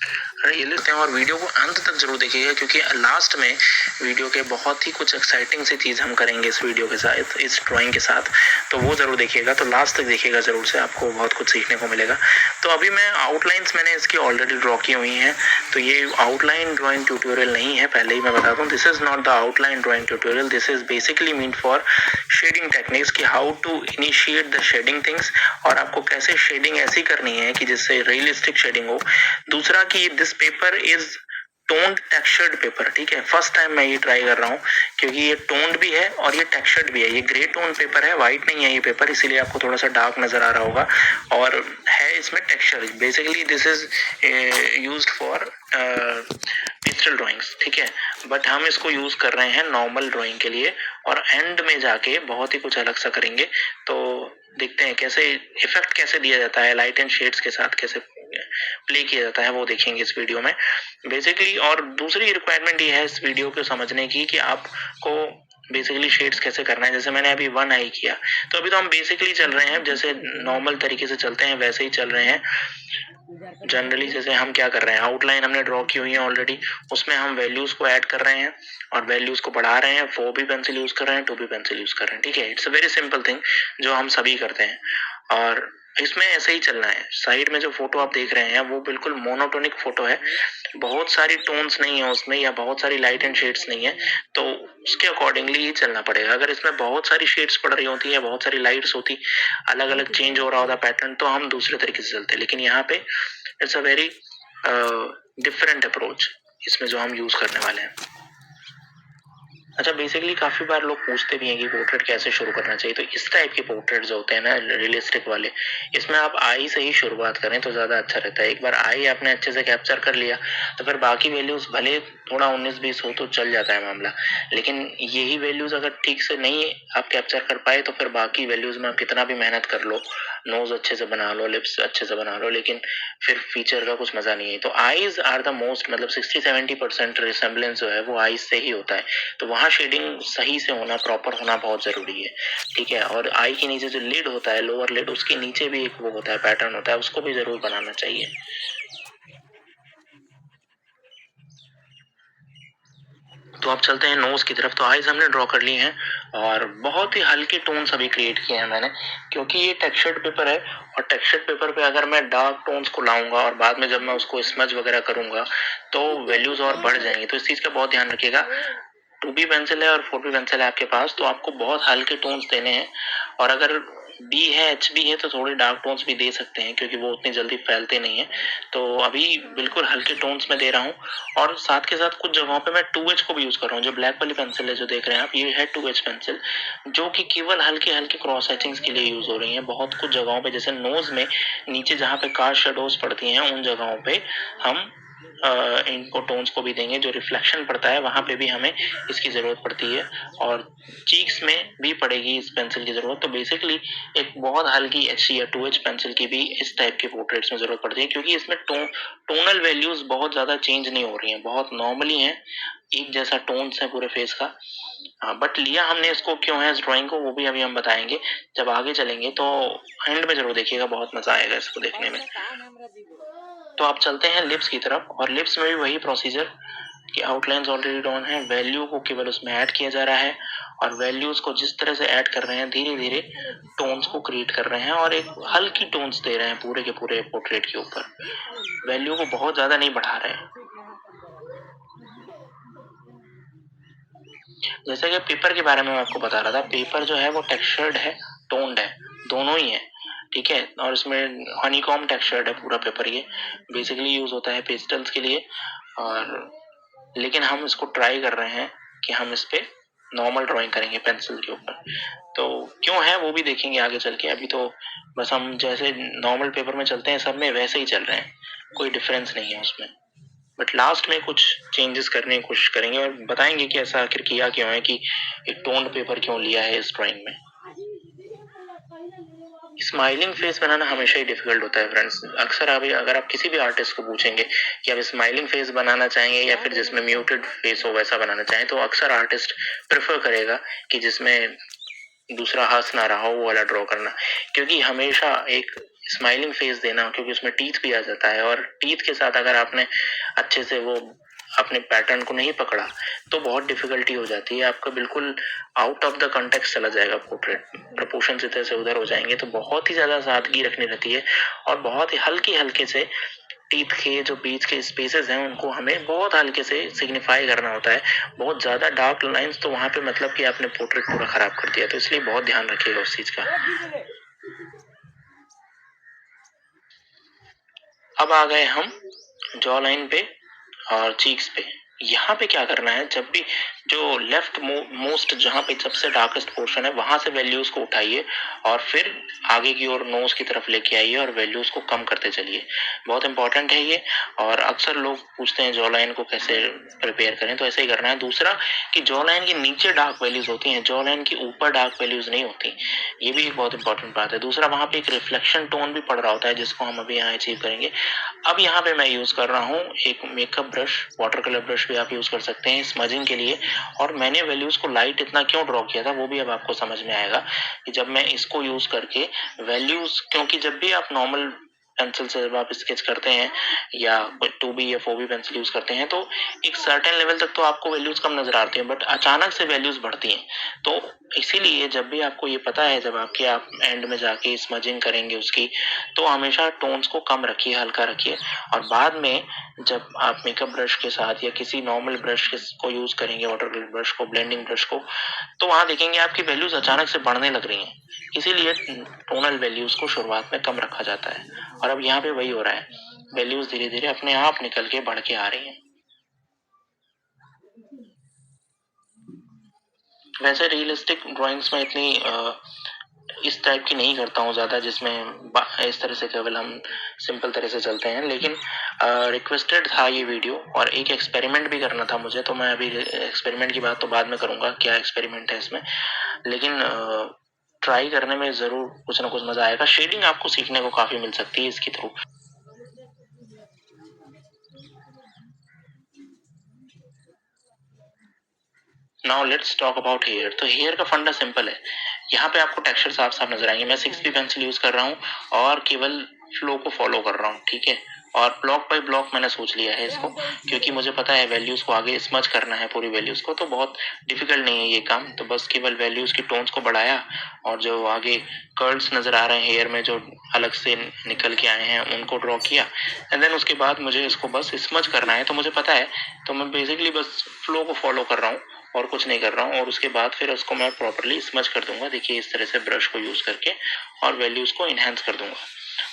ये लेते हैं और वीडियो को अंत तक जरूर देखिएगा, क्योंकि लास्ट में वीडियो के बहुत ही कुछ एक्साइटिंग सी चीज़ हम करेंगे इस वीडियो के साथ, इस ड्राइंग के साथ। तो वो जरूर देखिएगा, तो लास्ट तक देखिएगा जरूर से, आपको बहुत कुछ सीखने को मिलेगा। तो अभी मैं आउटलाइंस मैंने इसकी ऑलरेडी ड्रॉ की हुई हैं, तो ये आउटलाइन ड्राइंग ट्यूटोरियल नहीं है, पहले ही मैं बता दूं। This is not the outline drawing tutorial, this is basically mean for shading techniques, कि how to initiate the shading things, और आपको कैसे शेडिंग ऐसी करनी है कि जिससे रियलिस्टिक शेडिंग हो। दूसरा कि this paper is toned textured paper, ठीक है। फर्स्ट टाइम मैं ये ट्राई कर रहा हूँ, क्योंकि ये टोन्ड भी है और ये टेक्सचर्ड भी है। ये ग्रे टोन पेपर है, व्हाइट नहीं है ये पेपर, इसीलिए आपको थोड़ा सा डार्क नजर आ रहा होगा, और है इसमें texture. Basically this is used for pictorial drawings, ठीक है। बट हम इसको यूज कर रहे हैं नॉर्मल ड्राइंग के लिए, और एंड में जाके बहुत ही कुछ अलग सा करेंगे। तो देखते हैं कैसे इफेक्ट कैसे दिया जाता है, लाइट एंड शेड्स के साथ कैसे प्ले किया जाता है, वो देखेंगे इस वीडियो में बेसिकली। और दूसरी रिक्वायरमेंट ये है इस वीडियो को समझने की, कि आपको बेसिकली शेड्स कैसे करना है। जैसे मैंने अभी वन आई किया, तो अभी तो हम बेसिकली चल रहे हैं, जैसे नॉर्मल तरीके से चलते हैं वैसे ही चल रहे हैं। जनरली जैसे हम क्या कर रहे हैं, आउटलाइन हमने ड्रॉ की हुई है ऑलरेडी, उसमें हम वैल्यूज को ऐड कर रहे हैं और वैल्यूज को बढ़ा रहे हैं। 4B पेंसिल यूज कर रहे हैं, 2B पेंसिल यूज कर रहे हैं, ठीक है। It's a very simple thing जो हम सभी करते हैं, और इसमें ऐसे ही चलना है। साइड में जो फोटो आप देख रहे हैं वो बिल्कुल मोनोटोनिक फोटो है, बहुत सारी टोन्स नहीं है उसमें, या बहुत सारी लाइट एंड शेड्स नहीं है, तो उसके अकॉर्डिंगली ही चलना पड़ेगा। अगर इसमें बहुत सारी शेड्स पड़ रही होती है, बहुत सारी लाइट्स होती, अलग अलग चेंज हो रहा होता पैटर्न, तो हम दूसरे तरीके से चलते। लेकिन यहाँ पे it's a very different approach इसमें जो हम यूज करने वाले हैं। अच्छा, बेसिकली काफी बार लोग पूछते भी हैं कि पोर्ट्रेट कैसे शुरू करना चाहिए। तो इस टाइप के पोर्ट्रेट जो होते हैं ना, रियलिस्टिक वाले, इसमें आप आई से ही शुरुआत करें तो ज्यादा अच्छा रहता है। एक बार आई आपने अच्छे से कैप्चर कर लिया, तो फिर बाकी वैल्यूज भले थोड़ा 19-20 हो तो चल जाता है मामला, लेकिन यही वैल्यूज अगर ठीक से नहीं आप कैप्चर कर पाए, तो फिर बाकी वैल्यूज में आप कितना भी मेहनत कर लो, नोज अच्छे से बना लो, लिप्स अच्छे से बना लो, लेकिन फिर फीचर का कुछ मजा नहीं है। तो आईज आर द मोस्ट, मतलब 60-70% रिसेम्बलेंस जो है वो आईज से ही होता है। तो वहाँ शेडिंग सही से होना, प्रॉपर होना बहुत जरूरी है, ठीक है। और आई के नीचे जो लिड होता है, लोअर लिड, उसके नीचे भी एक वो होता है, पैटर्न होता है, उसको भी जरूर बनाना चाहिए। तो आप चलते हैं नोज की तरफ। तो आईज हमने ड्रॉ कर ली हैं, और बहुत ही हल्के टोन्स अभी क्रिएट किए हैं मैंने, क्योंकि ये टेक्सचर्ड पेपर है, और टेक्सचर्ड पेपर पे अगर मैं डार्क टोन्स को लाऊंगा और बाद में जब मैं उसको स्मज वगैरह करूंगा, तो वैल्यूज और बढ़ जाएंगी। तो इस चीज का बहुत ध्यान रखिएगा। 2B पेंसिल है और 4B पेंसिल है आपके पास, तो आपको बहुत हल्के टोन्स देने हैं। और अगर बी है, HB है, तो थोड़े डार्क टोन्स भी दे सकते हैं, क्योंकि वो उतनी जल्दी फैलते नहीं है। तो अभी बिल्कुल हल्के टोन्स में दे रहा हूँ, और साथ के साथ कुछ जगहों पे मैं 2H को भी यूज कर रहा हूँ। जो ब्लैक वाली पेंसिल है जो देख रहे हैं आप, ये है 2H पेंसिल, जो कि केवल हल्के हल्के क्रॉस हैचिंग्स के लिए यूज हो रही है। बहुत कुछ जगहों पे, जैसे नोज में नीचे जहाँ पे कास्ट शेडोज पड़ती हैं, उन जगहों पे हम इनको टोन्स को भी देंगे। जो रिफ्लेक्शन पड़ता है वहां पे भी हमें इसकी जरूरत पड़ती है, और चीक्स में भी पड़ेगी इस पेंसिल की जरूरत। तो बेसिकली एक बहुत हल्की HC या 2H पेंसिल की भी इस टाइप के पोर्ट्रेट्स में जरूरत पड़ती है, क्योंकि इसमें टोनल वैल्यूज बहुत ज्यादा चेंज नहीं हो रही हैं, बहुत नॉर्मली हैं, एक जैसा टोन्स है पूरे फेस का। बट लिया हमने इसको क्यों है इस ड्राइंग को, वो भी अभी हम बताएंगे जब आगे चलेंगे। तो एंड में जरूर देखिएगा, बहुत मजा आएगा इसको देखने में। तो आप चलते हैं लिप्स की तरफ, और लिप्स में भी वही प्रोसीजर कि आउटलाइंस ऑलरेडी डॉन है, वैल्यू को केवल उसमें ऐड किया जा रहा है, और वैल्यूज को जिस तरह से ऐड कर रहे हैं, धीरे धीरे टोन्स को क्रिएट कर रहे हैं, और एक हल्की टोन्स दे रहे हैं पूरे के पूरे पोर्ट्रेट के ऊपर। वैल्यू को बहुत ज्यादा नहीं बढ़ा रहे हैं। जैसे कि पेपर के बारे में मैं आपको बता रहा था, पेपर जो है वो टेक्सचर्ड है, टोन्ड है, दोनों ही है, ठीक है। और इसमें हनीकॉम टेक्सचर्ड है पूरा पेपर। ये बेसिकली यूज होता है पेस्टल्स के लिए, और लेकिन हम इसको ट्राई कर रहे हैं कि हम इस पे नॉर्मल ड्राइंग करेंगे पेंसिल के ऊपर। तो क्यों है वो भी देखेंगे आगे चल के। अभी तो बस हम जैसे नॉर्मल पेपर में चलते हैं सब में, वैसे ही चल रहे हैं, कोई डिफरेंस नहीं है उसमें। बट लास्ट में कुछ चेंजेस करने की कोशिश करेंगे, और बताएंगे कि ऐसा आखिर किया क्यों है, कि एक टोन्ड पेपर क्यों लिया है इस ड्राइंग में। स्माइलिंग फेस बनाना हमेशा ही डिफिकल्ट होता है फ्रेंड्स। अक्सर अगर आप किसी भी आर्टिस्ट को पूछेंगे कि आप स्माइलिंग फेस बनाना चाहेंगे या फिर जिसमें म्यूटेड फेस हो वैसा बनाना चाहें, तो अक्सर आर्टिस्ट प्रेफर करेगा कि जिसमें दूसरा हंस ना रहा हो वो वाला ड्रॉ करना, क्योंकि हमेशा एक स्माइलिंग फेस देना, क्योंकि उसमें टीथ भी आ जाता है, और टीथ के साथ अगर आपने अच्छे से वो अपने पैटर्न को नहीं पकड़ा तो बहुत डिफिकल्टी हो जाती है, आपका बिल्कुल आउट ऑफ द कंटेक्स्ट चला जाएगा पोर्ट्रेट, प्रपोर्शन इधर से उधर हो जाएंगे। तो बहुत ही ज्यादा सादगी रखनी रहती है, और बहुत ही हल्के हल्के से टीथ के जो बीच के स्पेसेस हैं उनको हमें बहुत हल्के से सिग्निफाई करना होता है। बहुत ज्यादा डार्क लाइंस तो वहां पे मतलब कि आपने पोर्ट्रेट पूरा खराब कर दिया, तो इसलिए बहुत ध्यान रखिएगा उस चीज का। अब आ गए हम जॉ लाइन पे और चीक्स पे। यहाँ पे क्या करना है, जब भी जो लेफ्ट मोस्ट जहाँ पे सबसे डार्केस्ट पोर्शन है वहां से वैल्यूज को उठाइए और फिर आगे की ओर नोज की तरफ लेके आइए और वैल्यूज को कम करते चलिए। बहुत इंपॉर्टेंट है ये, और अक्सर लोग पूछते हैं जॉ लाइन को कैसे प्रिपेयर करें, तो ऐसे ही करना है। दूसरा कि जॉ लाइन के नीचे डार्क वैल्यूज होती हैं, जॉ लाइन के ऊपर डार्क वैल्यूज नहीं होती, ये भी एक बहुत इंपॉर्टेंट बात है। दूसरा वहां पे एक रिफ्लेक्शन टोन भी पड़ रहा होता है जिसको हम अभी यहाँ अचीव करेंगे। अब यहाँ पे मैं यूज कर रहा हूँ एक makeup brush, water colour brush भी आप यूज कर सकते हैं स्मजिंग के लिए। और मैंने वैल्यूज को लाइट इतना क्यों ड्रॉ किया था वो भी अब आपको समझ में आएगा कि जब मैं इसको यूज करके वैल्यूज, क्योंकि जब भी आप नॉर्मल पेंसिल से जब आप स्केच करते हैं या 2B या 4B पेंसिल यूज करते हैं तो एक सर्टेन लेवल तक तो आपको वैल्यूज कम नजर आती हैं, बट अचानक से वैल्यूज बढ़ती हैं। तो इसीलिए जब भी आपको ये पता है, जब आपके आप एंड में जाके स्मजिंग करेंगे उसकी, तो हमेशा टोन्स को कम रखिए, हल्का रखिए। और बाद में जब आप मेकअप ब्रश के साथ या किसी नॉर्मल ब्रश को यूज करेंगे, वाटर कलर ब्रश को, ब्लेंडिंग ब्रश को, तो वहां देखेंगे आपकी वैल्यूज अचानक से बढ़ने लग रही हैं। इसीलिए टोनल वैल्यूज को शुरुआत में कम रखा जाता है, और अब यहाँ पे वही हो रहा है, वैल्यूज धीरे धीरे अपने आप निकल के बढ़ के आ रही हैं। वैसे रियलिस्टिक ड्राइंग्स में इतनी इस टाइप की नहीं करता हूँ ज्यादा, जिसमें इस तरह से केवल हम सिंपल तरह से चलते हैं, लेकिन रिक्वेस्टेड था ये वीडियो और एक एक्सपेरिमेंट भी करना था मुझे, तो मैं अभी एक्सपेरिमेंट की बात तो बाद में करूंगा, क्या एक्सपेरिमेंट है इसमें, लेकिन ट्राई करने में जरूर कुछ ना कुछ मजा आएगा। शेडिंग आपको सीखने को काफी मिल सकती है इसके through. Now let's talk about hair. तो हेयर का फंडा सिंपल है, यहाँ पे आपको टेक्सचर साफ साफ नजर आएंगे। मैं 6B पेंसिल यूज कर रहा हूँ और केवल फ्लो को फॉलो कर रहा हूँ, ठीक है। और ब्लॉक बाय ब्लॉक मैंने सोच लिया है इसको, क्योंकि मुझे पता है वैल्यूज को आगे स्मज करना है पूरी वैल्यूज को, तो बहुत डिफिकल्ट नहीं है ये काम। तो बस केवल वैल्यूज की टोन्स को बढ़ाया और जो आगे कर्ल्स नजर आ रहे हैं हेयर में, जो अलग से निकल के आए हैं, उनको ड्रॉ किया। एंड देन उसके बाद मुझे इसको बस स्मज करना है, तो मुझे पता है, तो मैं बेसिकली बस फ्लो को फॉलो कर रहा हूँ और कुछ नहीं कर रहा हूँ। और उसके बाद फिर उसको मैं प्रॉपरली स्मज कर दूंगा, देखिए इस तरह से ब्रश को यूज करके, और वैल्यूज को इनहेंस कर दूंगा।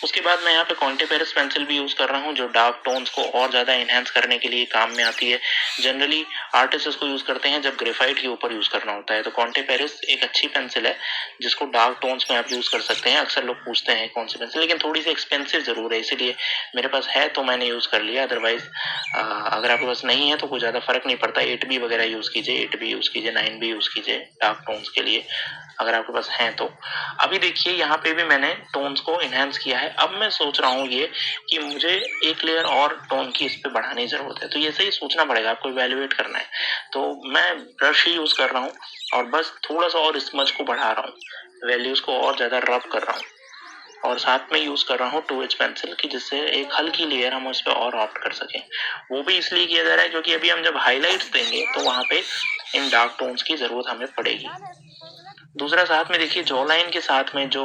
उसके बाद मैं यहाँ पे कॉन्टे पेरिस पेंसिल भी यूज कर रहा हूँ, जो डार्क टोन्स को और ज्यादा इनहेंस करने के लिए काम में आती है। जनरली आर्टिस्ट इसको यूज करते हैं जब ग्रेफाइट के ऊपर यूज करना होता है। तो कॉन्टे पेरिस एक अच्छी पेंसिल है जिसको डार्क टोन्स में आप यूज कर सकते हैं। अक्सर लोग पूछते हैं कौन सी पेंसिल, लेकिन थोड़ी सी एक्सपेंसिव जरूर है, इसीलिए मेरे पास है तो मैंने यूज कर लिया। अदरवाइज अगर आपके पास नहीं है तो कोई ज्यादा फर्क नहीं पड़ता, 8B वगैरह यूज कीजिए, 8B यूज कीजिए, 9B यूज कीजिए डार्क टोन्स के लिए, अगर आपके पास है तो। अभी देखिए यहाँ पे भी मैंने टोन्स को इनहेंस किया है। अब मैं सोच रहा हूँ ये कि मुझे एक लेयर और टोन की इस पे बढ़ाने की जरूरत है, तो ये सही सोचना पड़ेगा, आपको इवेल्युएट करना है। तो मैं ब्रश ही यूज कर रहा हूँ और बस थोड़ा सा और स्मज को बढ़ा रहा हूँ, वैल्यूज को और ज्यादा रब कर रहा हूँ, और साथ में यूज कर रहा हूँ 2H पेंसिल की, जिससे एक हल्की लेयर हम उस पर और ऑप्ट कर सकें। वो भी इसलिए किया जा रहा है क्योंकि अभी हम जब हाईलाइट्स देंगे तो वहां पे इन डार्क टोन्स की जरूरत हमें पड़ेगी। दूसरा साथ में देखिए जॉ लाइन के साथ में जो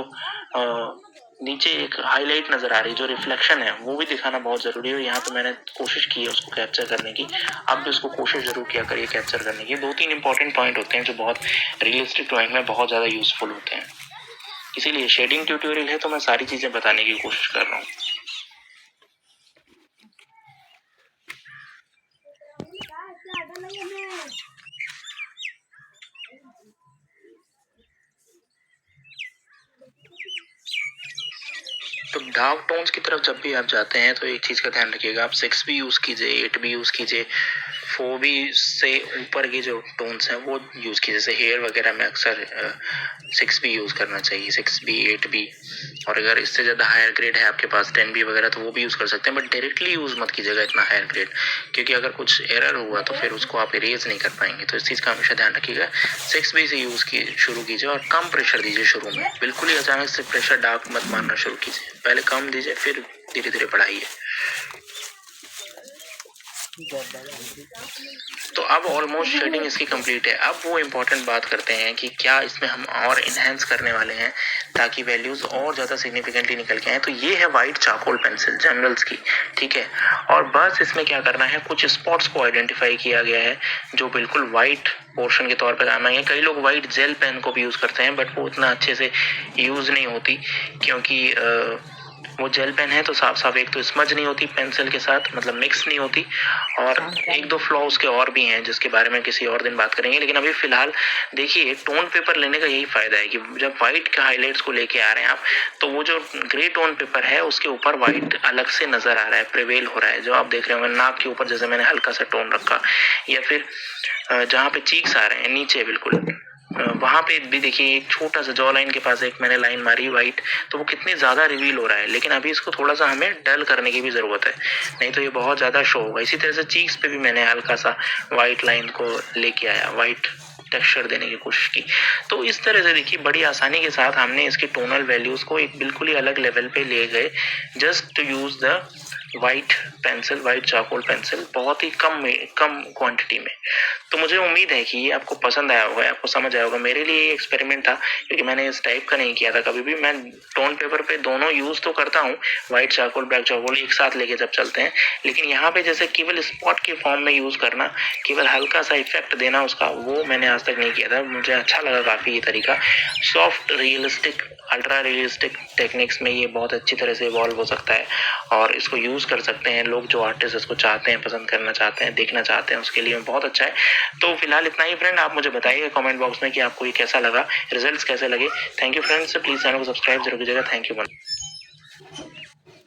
नीचे एक हाईलाइट नजर आ रही है, जो रिफ्लेक्शन है, वो भी दिखाना बहुत जरूरी है। यहाँ पे मैंने कोशिश की है उसको कैप्चर करने की, आप भी उसको कोशिश जरूर किया करिए कैप्चर करने की। 2-3 इंपॉर्टेंट पॉइंट होते हैं जो बहुत रियलिस्टिक ड्राइंग में बहुत ज्यादा यूजफुल होते हैं, इसीलिए शेडिंग ट्यूटोरियल है तो मैं सारी चीजें बताने की कोशिश कर रहा हूँ। तो डार्क टोन्स की तरफ जब भी आप जाते हैं तो एक चीज का ध्यान रखिएगा, आप 6B यूज कीजिए, 8B यूज कीजिए, 4B से ऊपर के जो टोन्स हैं वो यूज़ कीजिए। जैसे हेयर वगैरह में अक्सर 6B यूज़ करना चाहिए, 6B 8B। और अगर इससे ज़्यादा हायर ग्रेड है आपके पास 10B वगैरह तो वो भी यूज़ कर सकते हैं, बट डायरेक्टली यूज़ मत कीजिएगा इतना हायर ग्रेड, क्योंकि अगर कुछ एरर हुआ तो फिर उसको आप इरेज नहीं कर पाएंगे। तो इस चीज़ का हमेशा ध्यान रखिएगा। 6B से यूज़ की शुरू कीजिए और कम प्रेशर दीजिए शुरू में। बिल्कुल ही अचानक से प्रेशर डार्क मत मारना शुरू कीजिए, पहले कम दीजिए फिर धीरे धीरे बढ़ाइए। तो अब ऑलमोस्ट शेडिंग इसकी कंप्लीट है। अब वो इम्पोर्टेंट बात करते हैं कि क्या इसमें हम और इन्हेंस करने वाले हैं ताकि वैल्यूज और ज़्यादा सिग्निफिकेंटली निकल के आए। तो ये है वाइट चारकोल पेंसिल जनरल्स की, ठीक है। और बस इसमें क्या करना है, कुछ स्पॉट्स को आइडेंटिफाई किया गया है जो बिल्कुल वाइट पोर्शन के तौर पर काम आएंगे। कई लोग वाइट जेल पेन को भी यूज़ करते हैं, बट वो उतना अच्छे से यूज़ नहीं होती, क्योंकि वो जेल पेन है तो साफ साफ एक तो स्मज नहीं होती पेंसिल के साथ, मतलब मिक्स नहीं होती, और एक दो फ्लॉ उसके और भी हैं जिसके बारे में किसी और दिन बात करेंगे। लेकिन अभी फिलहाल देखिए, टोन पेपर लेने का यही फायदा है कि जब व्हाइट के हाईलाइट्स को लेके आ रहे हैं आप, तो वो जो ग्रे टोन पेपर है उसके ऊपर व्हाइट अलग से नजर आ रहा है, प्रिवेल हो रहा है। जो आप देख रहे होंगे नाक के ऊपर जैसे मैंने हल्का सा टोन रखा, या फिर जहाँ पे चीक्स आ रहे हैं नीचे बिल्कुल वहां पे भी देखिए एक छोटा सा जॉ लाइन के पास एक मैंने लाइन मारी व्हाइट, तो वो कितनी ज्यादा रिवील हो रहा है। लेकिन अभी इसको थोड़ा सा हमें डल करने की भी जरूरत है, नहीं तो ये बहुत ज्यादा शो होगा। इसी तरह से चीक्स पे भी मैंने हल्का सा व्हाइट लाइन को लेके आया, व्हाइट टेक्सचर देने की कोशिश की। तो इस तरह से देखिए बड़ी आसानी के साथ हमने इसकी टोनल वैल्यूज को एक बिल्कुल ही अलग लेवल पे ले गए, just to use the white pencil, white charcoal pencil, बहुत ही कम क्वांटिटी में। तो मुझे उम्मीद है कि ये आपको पसंद आया होगा, आपको समझ आया होगा। मेरे लिए ये एक्सपेरिमेंट था, क्योंकि मैंने इस टाइप का नहीं किया था कभी भी। मैं टोन पेपर पे दोनों यूज तो करता हूँ, व्हाइट चारकोल ब्लैक चारकोल एक साथ लेके जब चलते हैं, लेकिन यहाँ पे जैसे केवल स्पॉट के फॉर्म में यूज करना, केवल हल्का सा इफेक्ट देना उसका, वो मैंने आज तक नहीं किया था। मुझे अच्छा लगा काफी ये तरीका। Soft realistic ultra realistic techniques में ये बहुत अच्छी तरह से इवॉल्व हो सकता है, और इसको यूज कर सकते हैं लोग जो आर्टिस्ट इसको चाहते हैं, पसंद करना चाहते हैं, देखना चाहते हैं, उसके लिए बहुत अच्छा है। तो फिलहाल इतना ही फ्रेंड, आप मुझे बताइए कमेंट बॉक्स में कि आपको ये कैसा लगा, रिजल्ट्स कैसे लगे। Thank you friends, please channel को सब्सक्राइब जरूर कीजिएगा। Thank you.